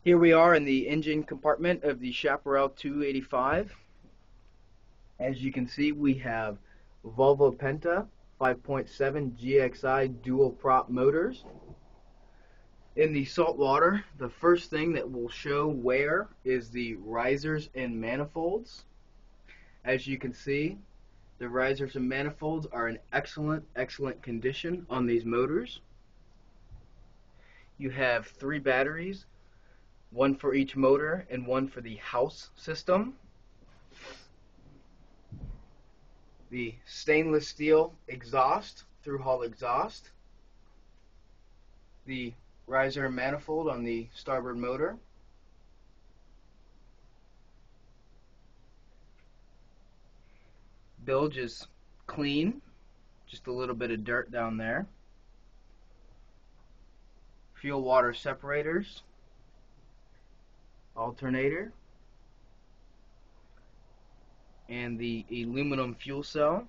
Here we are in the engine compartment of the Chaparral 285. As you can see, we have Volvo Penta 5.7 GXI dual prop motors. In the salt water, the first thing that will show wear is the risers and manifolds. As you can see, the risers and manifolds are in excellent condition on these motors. You have 3 batteries, one for each motor and one for the house system. The stainless steel exhaust, through-hull exhaust, the riser and manifold on the starboard motor, bilge is clean, just a little bit of dirt down there, fuel water separators, alternator, and the aluminum fuel cell.